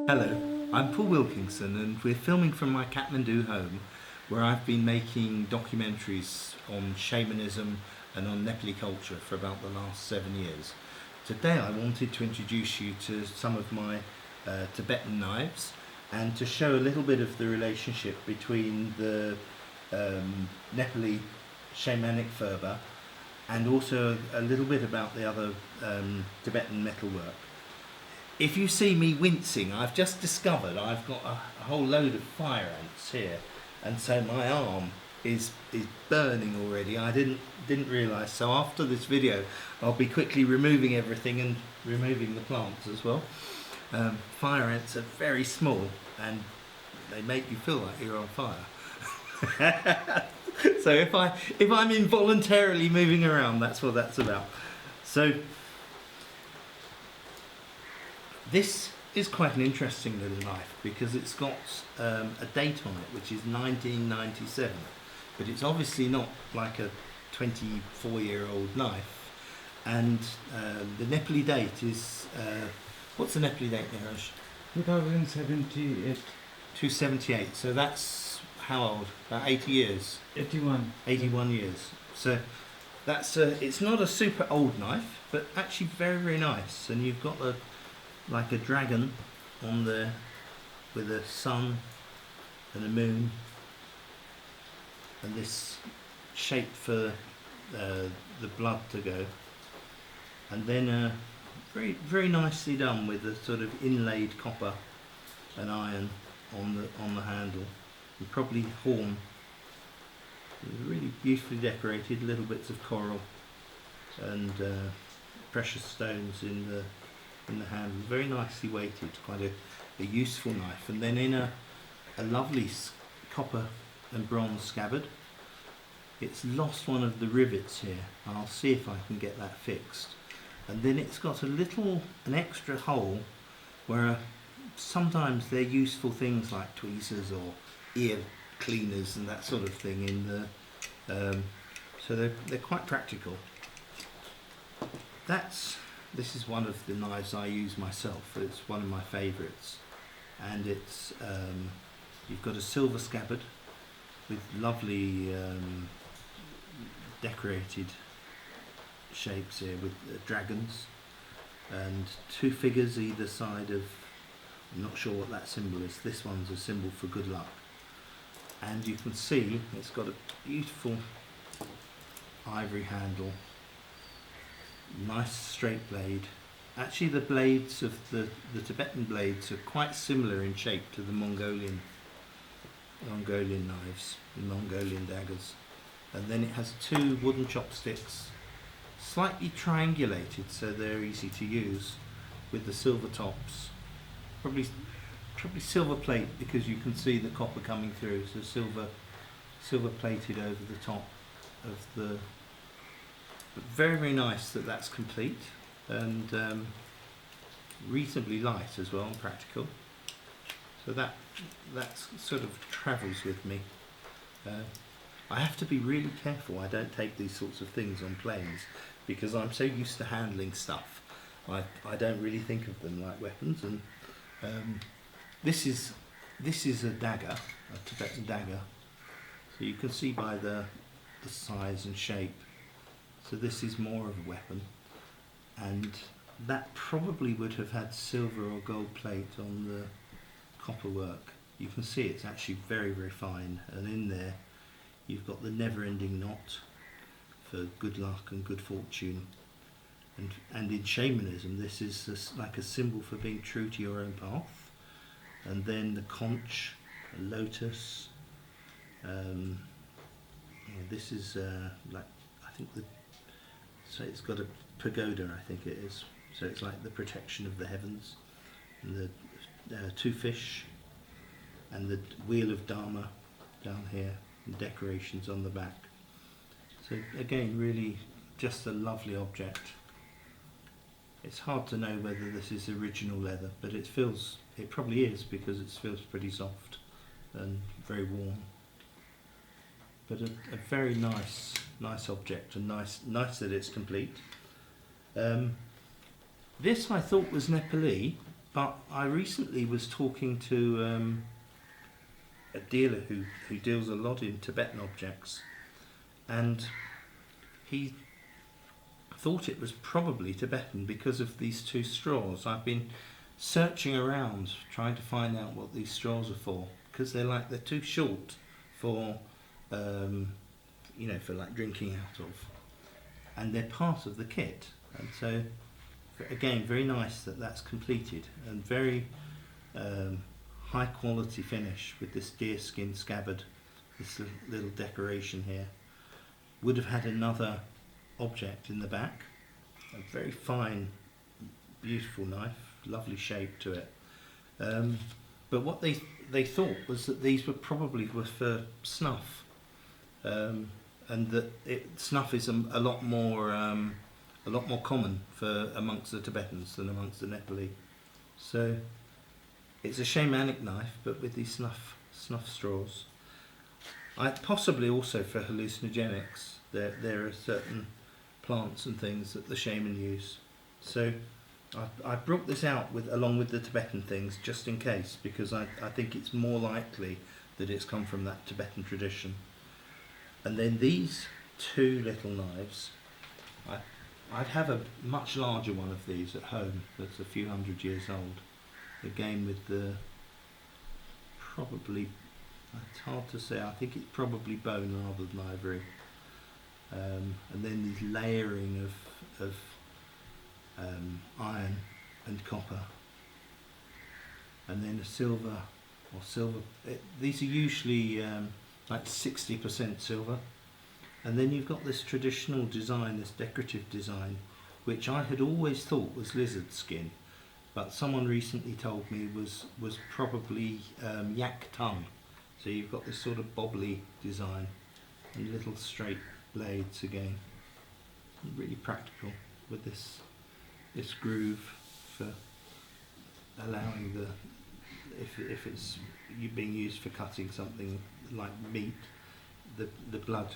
Hello, I'm Paul Wilkinson and we're filming from my Kathmandu home where I've been making documentaries on shamanism and on Nepali culture for about the last 7 years. Today I wanted to introduce you to some of my Tibetan knives and to show a little bit of the relationship between the Nepali Shamanic Phurba and also a little bit about the other Tibetan metalwork. If you see me wincing, I've just discovered I've got a whole load of fire ants here, and so my arm is burning already. I didn't realise. So after this video, I'll be quickly removing everything and removing the plants as well. Fire ants are very small, and they make you feel like you're on fire. So if I'm involuntarily moving around, that's what that's about. So this is quite an interesting little knife because it's got a date on it, which is 1997, but it's obviously not like a 24-year-old knife. And the Nepali date is what's the Nepali date, Neeraj? 2078. 278. So that's how old? About 80 years. 81. 81 years. So that's it's not a super old knife, but actually very, very nice. And you've got like a dragon on there with a sun and a moon, and this shape for the blood to go, and then very, very nicely done with a sort of inlaid copper and iron on the handle, and probably horn. Really beautifully decorated, little bits of coral and precious stones in the handle, very nicely weighted, quite a useful knife. And then in a lovely copper and bronze scabbard. It's lost one of the rivets here. I'll see if I can get that fixed. And then it's got an extra hole where sometimes they're useful things like tweezers or ear cleaners and that sort of thing in the so they're quite practical. This is one of the knives I use myself. It's one of my favourites, and it's you've got a silver scabbard with lovely decorated shapes here with dragons and two figures either side of, I'm not sure what that symbol is. This one's a symbol for good luck, and you can see it's got a beautiful ivory handle. Nice straight blade. Actually the blades of the Tibetan blades are quite similar in shape to the Mongolian knives, the Mongolian daggers. And then it has two wooden chopsticks, slightly triangulated so they're easy to use, with the silver tops. Probably silver plate because you can see the copper coming through, so silver plated over the top of the. But very, very nice that's complete, and reasonably light as well and practical. So that sort of travels with me. I have to be really careful I don't take these sorts of things on planes because I'm so used to handling stuff. I don't really think of them like weapons. And this is a dagger, a Tibetan dagger. So you can see by the size and shape. So this is more of a weapon, and that probably would have had silver or gold plate on the copper work. You can see it's actually very, very fine, and in there you've got the never-ending knot for good luck and good fortune, and in shamanism this is like a symbol for being true to your own path. And then the conch, a lotus, this is like, I think so it's got a pagoda, I think it is. So it's like the protection of the heavens. And the two fish and the wheel of Dharma down here, and decorations on the back. So again, really just a lovely object. It's hard to know whether this is original leather, but it probably is because it feels pretty soft and very warm. But a very nice object, and nice that it's complete. This I thought was Nepali, But I recently was talking to a dealer who deals a lot in Tibetan objects, and he thought it was probably Tibetan because of these two straws. I've been searching around trying to find out what these straws are for, because they're too short for for like drinking out of, and they're part of the kit. And so again, very nice that that's completed, and very high quality finish with this deer skin scabbard, this little decoration here. Would have had another object in the back, a very fine, beautiful knife, lovely shape to it. But what they thought was that these were probably for snuff, and that snuff is a lot more common for amongst the Tibetans than amongst the Nepali. So it's a shamanic knife, but with these snuff straws. Possibly also for hallucinogenics. There are certain plants and things that the shaman use. So I brought this out along with the Tibetan things just in case, because I think it's more likely that it's come from that Tibetan tradition. And then these two little knives, I'd have a much larger one of these at home that's a few hundred years old. Again with the probably, it's hard to say, I think it's probably bone rather than ivory. And then these layering of iron and copper, and then a silver. These are usually like 60% silver, and then you've got this traditional design, this decorative design, which I had always thought was lizard skin, but someone recently told me was probably yak tongue. So you've got this sort of bobbly design and little straight blades again. Really practical with this groove for allowing if it's being used for cutting something like meat, the blood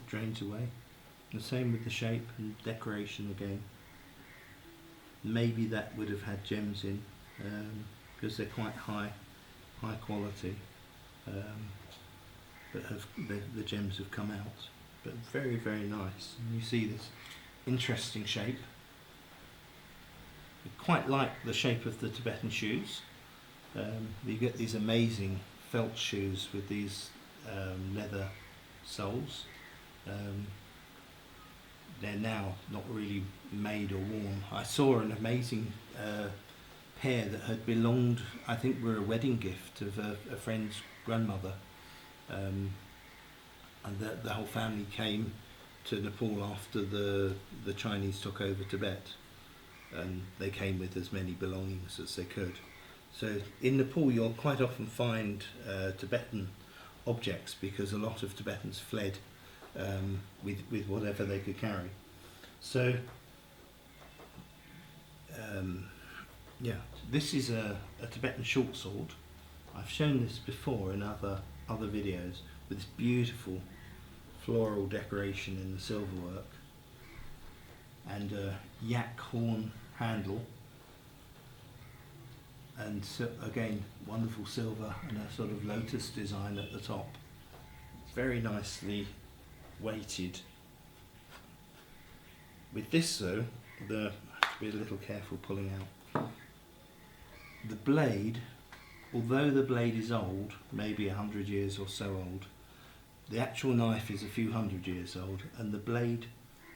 drains away. The same with the shape and decoration again. Maybe that would have had gems in, because they're quite high quality, but the gems have come out. But very, very nice. And you see this interesting shape. I quite like the shape of the Tibetan shoes. You get these amazing felt shoes with these leather soles. They're now not really made or worn. I saw an amazing pair that had belonged, I think were a wedding gift of a friend's grandmother. And the whole family came to Nepal after the Chinese took over Tibet, and they came with as many belongings as they could. So in Nepal you'll quite often find Tibetan objects, because a lot of Tibetans fled with whatever they could carry. So this is a Tibetan short sword. I've shown this before in other videos, with this beautiful floral decoration in the silver work, and a yak horn handle, and so, again, wonderful silver and a sort of lotus design at the top. Very nicely weighted. With this though, I have to be a little careful pulling out. The blade, although the blade is old, maybe 100 years or so old, the actual knife is a few hundred years old, and the blade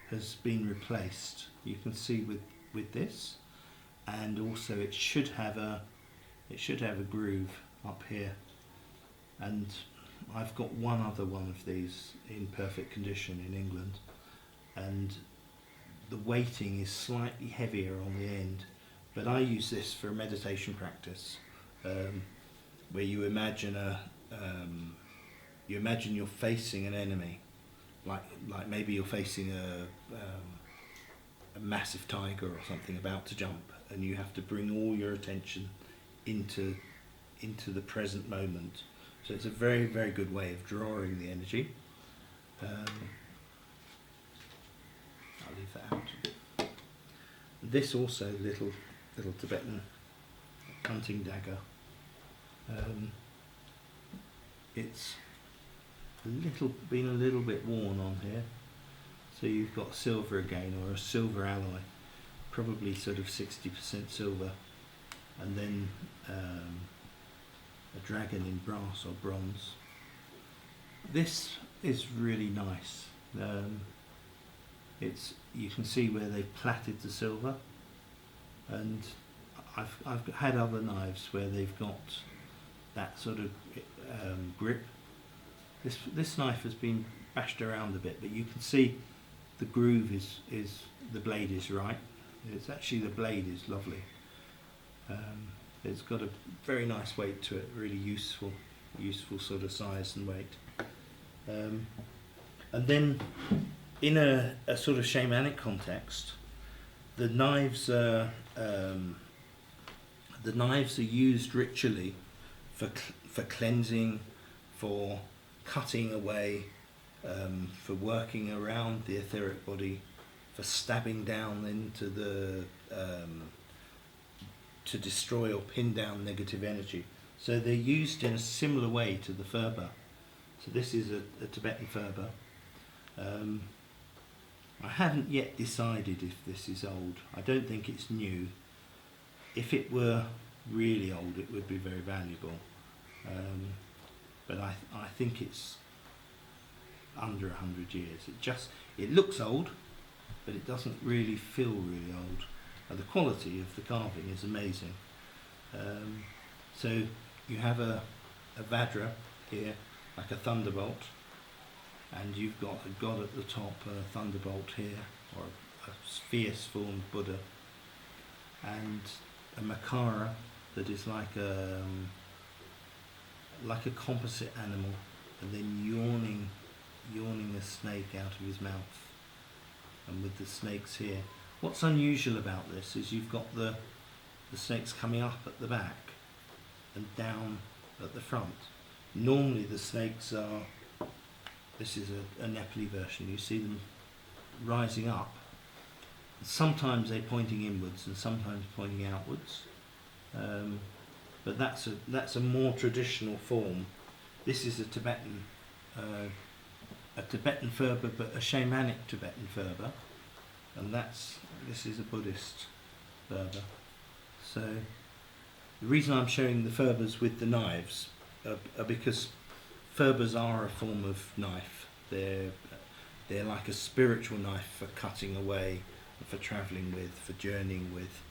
has been replaced. You can see with this, and also it should have a groove up here. And I've got one other one of these in perfect condition in England, and the weighting is slightly heavier on the end, but I use this for meditation practice, where you imagine you're facing an enemy, like maybe you're facing a massive tiger or something about to jump, and you have to bring all your attention into the present moment. So it's a very, very good way of drawing the energy. I'll leave that out a bit. This also little Tibetan hunting dagger. It's been a little bit worn on here, so you've got silver again, or a silver alloy, probably sort of 60% silver, and then a dragon in brass or bronze. This is really nice. You can see where they've plaited the silver, and I've had other knives where they've got that sort of grip. This knife has been bashed around a bit, but you can see the groove is the blade is right. It's actually, the blade is lovely. It's got a very nice weight to it, really useful sort of size and weight. And then in a sort of shamanic context, the knives are used ritually for cleansing, for cutting away, for working around the etheric body, for stabbing down into the to destroy or pin down negative energy. So they're used in a similar way to the Phurba. So this is a Tibetan Phurba. I haven't yet decided if this is old. I don't think it's new. If it were really old, it would be very valuable. But I think it's under 100 years. It looks old, but it doesn't really feel really old. The quality of the carving is amazing. So you have a Vajra here, like a thunderbolt, and you've got a god at the top, a thunderbolt here, or a fierce formed Buddha, and a Makara that is like a composite animal, and then yawning a snake out of his mouth, and with the snakes here. What's unusual about this is you've got the snakes coming up at the back and down at the front. Normally the snakes are, this is a Nepali version, you see them rising up. Sometimes they're pointing inwards and sometimes pointing outwards. But that's a more traditional form. This is a Tibetan Phurba, but a shamanic Tibetan Phurba, and this is a Buddhist Phurba. So the reason I'm showing the Phurbas with the knives are because Phurbas are a form of knife. They're like a spiritual knife for cutting away, for travelling with, for journeying with.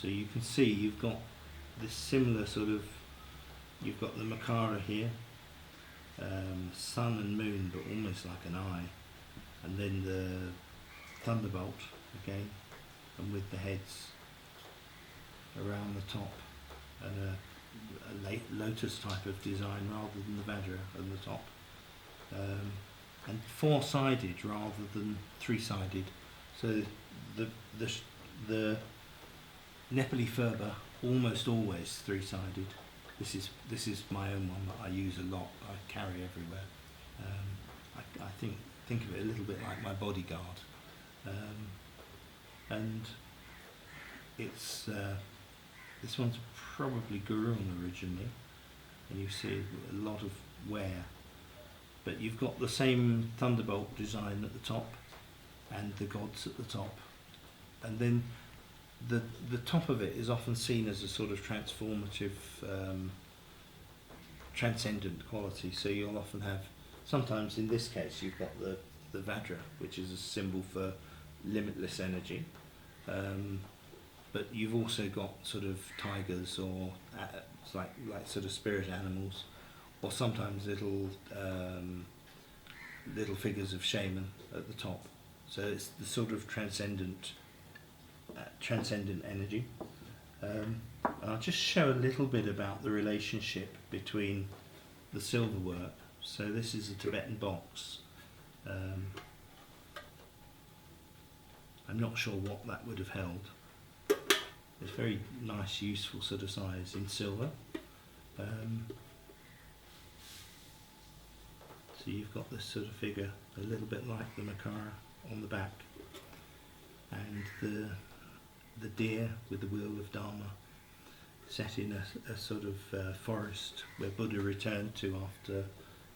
So you can see you've got this similar sort of, you've got the Makara here, sun and moon, but almost like an eye, and then the thunderbolt again, and with the heads around the top, and a lotus type of design rather than the Vajra on the top, and four-sided rather than three-sided. So the Nepali Phurba almost always three-sided. This is my own one that I use a lot. I carry everywhere. I think of it a little bit like my bodyguard, and it's this one's probably Gurung originally, and you see a lot of wear. But you've got the same thunderbolt design at the top, and the gods at the top, and then the top of it is often seen as a sort of transformative, transcendent quality. So you'll often have, sometimes in this case, you've got the Vajra, which is a symbol for limitless energy, but you've also got sort of tigers or like sort of spirit animals, or sometimes little figures of shaman at the top. So it's the sort of transcendent energy. I'll just show a little bit about the relationship between the silver work. So this is a Tibetan box. I'm not sure what that would have held. It's very nice, useful sort of size in silver. So you've got this sort of figure, a little bit like the Makara on the back, and the deer with the wheel of Dharma set in a sort of forest where Buddha returned to after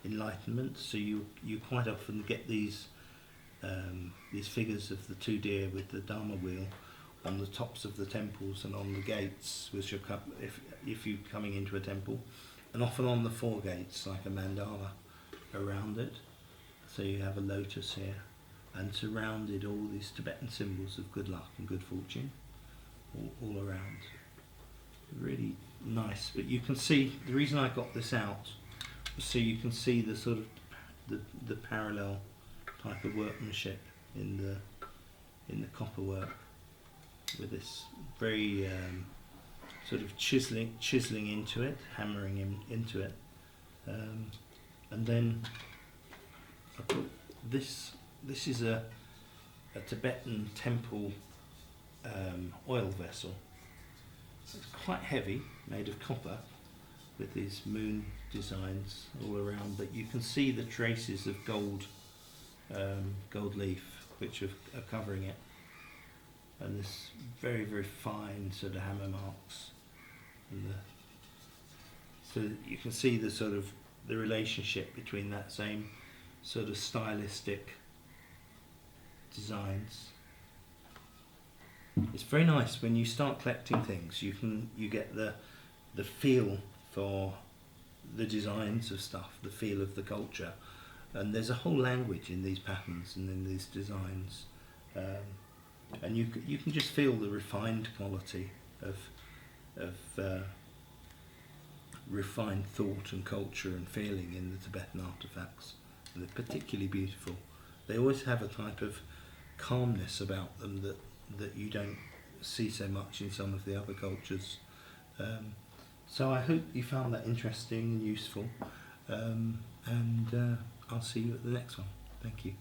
enlightenment. So you quite often get these figures of the two deer with the Dharma wheel on the tops of the temples and on the gates, which are if you're coming into a temple, and often on the four gates like a mandala around it. So you have a lotus here, and surrounded all these Tibetan symbols of good luck and good fortune all around. Really nice. But you can see, the reason I got this out was so you can see the sort of the parallel type of workmanship in the copper work, with this very sort of chiseling into it, hammering into it, and then I put this. This is a Tibetan temple oil vessel. It's quite heavy, made of copper, with these moon designs all around. But you can see the traces of gold leaf, which are covering it, and this very, very fine sort of hammer marks. And so you can see the sort of the relationship between that same sort of stylistic designs. It's very nice when you start collecting things. You get the feel for the designs of stuff, the feel of the culture, and there's a whole language in these patterns and in these designs, and you can just feel the refined quality of refined thought and culture and feeling in the Tibetan artifacts. And they're particularly beautiful. They always have a type of calmness about them that you don't see so much in some of the other cultures. So I hope you found that interesting and useful, and I'll see you at the next one. Thank you.